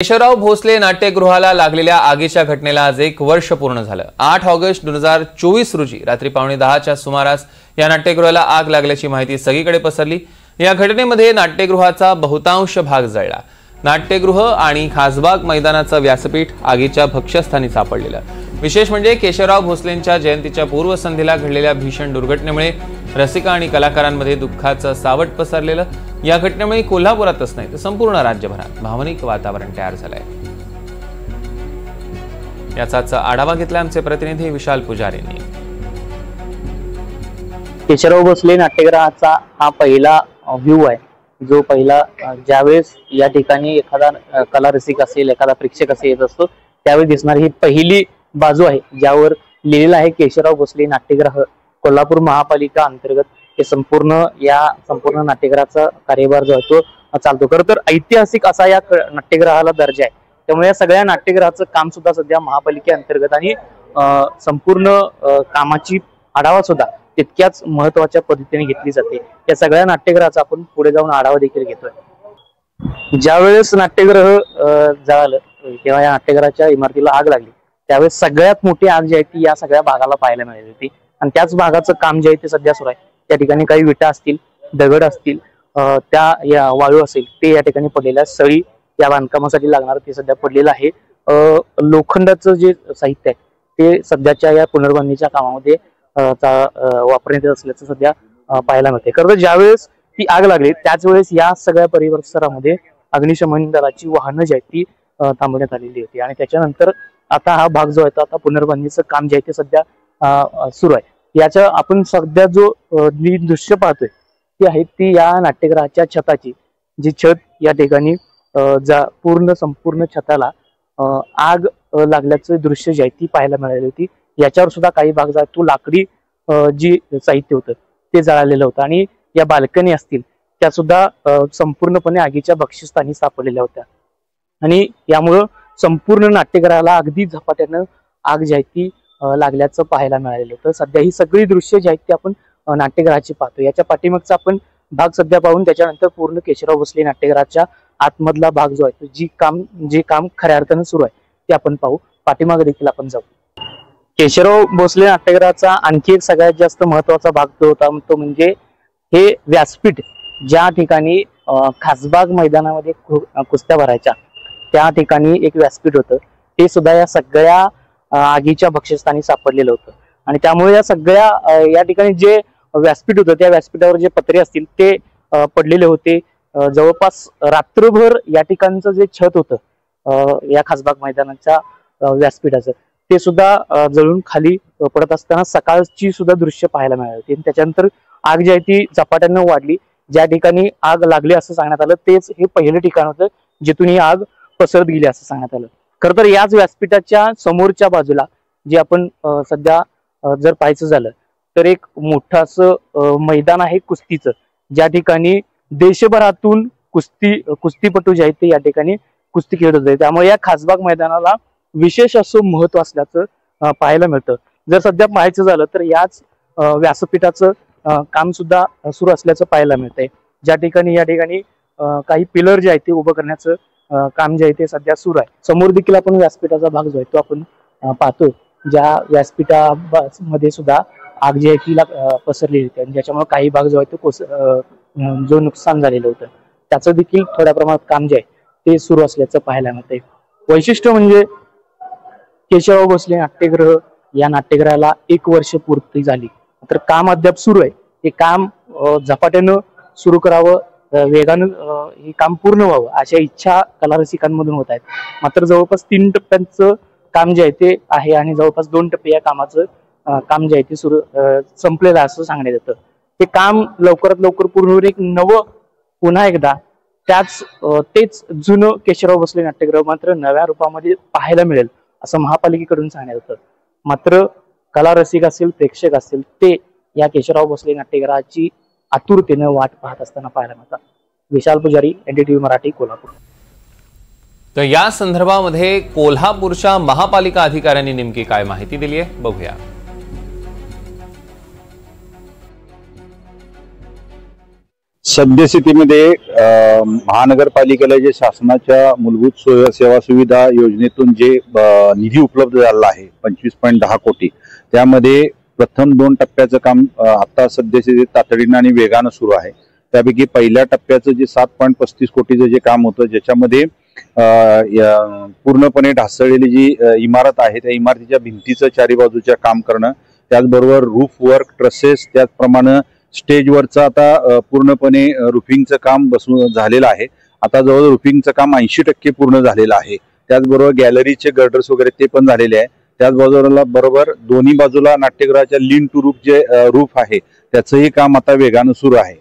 केशवराव भोसले नाट्यगृहाला लागलेल्या आगीच्या घटनेला आज 1 वर्ष पूर्ण झालं। 8 ऑगस्ट 2024 रोजी रात्री 9:15च्या सुमारास या नाट्यगृहाला आग लागल्याची माहिती सगळीकडे पसरली। या घटनेमध्ये नाट्यगृहाचा बहुतांश भाग जळला। नाट्यगृह आणि खासबाग मैदानाचं व्यासपीठ आगीच्या भक्ष्यस्थानी सापडलेलं। विशेष म्हणजे केशवराव भोसलेंच्या जयंतीच्या पूर्वसंध्येला घडलेल्या भीषण दुर्घटनेमुळे रसिका आणि कलाकारांमध्ये दुःखाचं सावट पसरलेलं। या घटनेमुळे कोल्हापुरातच नाही तर संपूर्ण राज्यभरात भावनिक वातावरण तयार झालंय। याचाच आढावा घेतला आमचे प्रतिनिधी विशाल पुजारी यांनी। केशवराव भोसले नाट्यगृहाचा हा पहिला व्ह्यू आहे, जो पहिला ज्यावेळेस या ठिकाणी एखादा कला रसिक असेल, एखादा प्रेक्षक असेल येत असतो त्यावेळी दिसणारी ही पहिली बाजू आहे, ज्यावर लिहिलेलं आहे केशवराव भोसले नाट्यगृह कोल्हापूर महापालिका अंतर्गत। हे संपूर्ण नाट्यगृहाचा कार्यभार जो आहे तो चालतो। खरं तर ऐतिहासिक असा या नाट्यगृहाला दर्जा आहे, त्यामुळे या सगळ्या नाट्यगृहाचं काम सुद्धा सध्या महापालिके अंतर्गत आणि संपूर्ण कामाची आढावा सुद्धा तितक्याच महत्वाच्या पद्धतीने घेतली जाते। या सगळ्या नाट्यगृहाचा आपण पुढे जाऊन आढावा देखील घेतोय। ज्यावेळेस नाट्यगृह जळालं तेव्हा या नाट्यगृहाच्या इमारतीला आग लागली, त्यावेळेस सगळ्यात मोठी आग जी आहे ती या सगळ्या भागाला पाहायला मिळाली होती आणि त्याच भागाचं काम जे आहे ते सध्या सुरू आहे। त्या ठिकाणी काही विटा असतील, दगड असतील, या वाळू असेल ते या ठिकाणी पडलेल्या सळी या बांधकामासाठी लागणार ते सध्या पडलेलं आहे। लोखंडाचं जे साहित्य आहे ते सध्याच्या या पुनर्बांधणीच्या कामामध्ये वापरण्यात येत असल्याचं सध्या पाहायला मिळते। खरं तर ज्यावेळेस ती आग लागली त्याच वेळेस या सगळ्या परिसरामध्ये अग्निशमन दलाची वाहनं जी आहेत ती थांबवण्यात आलेली होती आणि त्याच्यानंतर आता हा भाग जो आहे तो आता पुनर्बांधणीचं काम जे आहे ते सध्या सुरू आहे। याच्या आपण सध्या जो दृश्य पाहतोय ती आहे ती या नाट्यगृहाच्या छताची, जी छत या ठिकाणी संपूर्ण छताला आग लागल्याचं दृश्य जे आहे ती पाहायला मिळाली होती। याच्यावर सुद्धा काही भाग जो आहे तो लाकडी जी साहित्य होतं ते जळालेलं होतं आणि या बाल्कनी असतील त्या सुद्धा संपूर्णपणे आगीच्या भक्ष्यस्थानी सापडलेल्या होत्या आणि यामुळं संपूर्ण नाट्यगृहाला अगदी झपाट्यानं आग जी आहे ती लागल्याचं पाहायला मिळालेलं होतं। सध्या ही सगळी दृश्य जी आहेत ती आपण नाट्यगृहाची पाहतो। याच्या पाठीमागचा आपण भाग सध्या पाहून त्याच्यानंतर पूर्ण केशवराव भोसले नाट्यगृहाच्या आतमधला भाग जो आहे जे काम खऱ्या अर्थानं सुरू आहे ते आपण पाहू। पाठीमागे देखील आपण जाऊ। केशवराव भोसले नाट्यगृहाचा आणखी एक सगळ्यात जास्त महत्वाचा भाग जो होता तो म्हणजे हे व्यासपीठ, ज्या ठिकाणी खासबाग मैदानामध्ये कुस्त्या भरायच्या त्या ठिकाणी एक व्यासपीठ होतं, ते सुद्धा या सगळ्या आगीच्या भक्ष्यस्थानी सापडलेलं होतं आणि त्यामुळे या सगळ्या या ठिकाणी जे व्यासपीठ होतं त्या व्यासपीठावर जे पत्रे असतील ते पडलेले होते। जवळपास रात्रभर या ठिकाणचं जे छत होतं या खासबाग मैदानाच्या व्यासपीठाचं ते सुद्धा जळून खाली पडत असताना सकाळची सुद्धा दृश्य पाहायला मिळाली होती। त्याच्यानंतर आग जी आहे ती झपाट्यानं वाढली। ज्या ठिकाणी आग लागली असं सांगण्यात आलं तेच हे पहिलं ठिकाण होतं जिथून ही आग पसरत गेली असं सांगण्यात आलं। खरं तर याच व्यासपीठाच्या समोरच्या बाजूला जे आपण सध्या जर पाहायचं झालं तर एक मोठं असं मैदान आहे कुस्तीचं, ज्या ठिकाणी देशभरातून कुस्तीपटू जे आहेत ते या ठिकाणी कुस्ती खेळत होते। त्यामुळे या खासबाग मैदानाला विशेष असं महत्व असल्याचं पाहायला मिळतं। जर सध्या पाहायचं झालं तर याच व्यासपीठाचं काम सुद्धा सुरू असल्याचं पाहायला मिळतंय, ज्या ठिकाणी या ठिकाणी काही पिलर जे आहेत ते उभं करण्याचं काम जे आहे ते सध्या सुरू आहे। समोर देखील आपण व्यासपीठाचा भाग जो आहे तो आपण पाहतोय, ज्या व्यासपीठामध्ये सुद्धा आग जी आहे ती पसरलेली होती आणि ज्याच्यामुळे काही भाग जो आहे तो जो नुकसान झालेलं होतं त्याचं देखील थोड्या प्रमाणात काम जे आहे ते सुरू असल्याचं पाहायला मिळतंय। वैशिष्ट्य म्हणजे केशवराव भोसले नाट्यगृह या नाट्यगृहाला 1 वर्ष पूर्ती झाली, तर काम अद्याप सुरू आहे। हे काम झपाट्यानं सुरू करावं, वेगानं हे काम पूर्ण व्हावं अशा इच्छा कला रसिकांमधून होत आहेत। मात्र जवळपास 3 टप्प्यांचं काम जे आहे ते आहे आणि जवळपास 2 टप्पे या कामाचं काम जे आहे ते संपलेलं असं सांगण्यात येतं। हे काम लवकरात लवकर पूर्ण होऊन एक नवं पुन्हा एकदा तेच जुनं केशवराव भोसले नाट्यगृह मात्र नव्या रूपामध्ये पाहायला मिळेल असं महापालिकेकडून सांगण्यात होतं। मात्र कला रसिक असेल, प्रेक्षक असतील ते या केशवराव भोसले नाट्यगृहाची आतुरतेनं वाट पाहत असताना पाहायला मिळतात। विशाल पुजारी, NDTV मराठी, कोल्हापूर। तर या संदर्भामध्ये कोल्हापूरच्या महापालिका अधिकाऱ्यांनी नेमकी काय माहिती दिली आहे बघूया। सद्यस्थितीमध्ये महानगरपालिकेला जे शासनाच्या मूलभूत सेवा सुविधा योजनेतून जे निधी उपलब्ध झालेला आहे 25.10 कोटी, त्यामध्ये प्रथम 2 टप्प्याचं काम आता सद्यस्थितीत तातडीनं आणि वेगानं सुरू आहे। त्यापैकी पहिल्या टप्प्याचं जे 7.35 कोटीचं जे काम होतं, ज्याच्यामध्ये पूर्णपणे ढासळलेली जी इमारत आहे त्या इमारतीच्या भिंतीचं चारी बाजूच्या काम करणं, त्याचबरोबर रूफ वर्क, ट्रसेस, त्याचप्रमाणे स्टेजवरचं आता पूर्णपणे रुफिंगचं काम बसून झालेलं आहे। आता जवळ रुफिंगचं काम 80% पूर्ण झालेलं आहे। त्याचबरोबर गॅलरीचे गर्डर्स वगैरे ते पण झालेले आहे। त्याच बाजूला बरोबर दोन्ही बाजूला नाट्यगृहाच्या लीन टू रूफ जे रूफ आहे त्याचंही काम आता वेगानं सुरू आहे।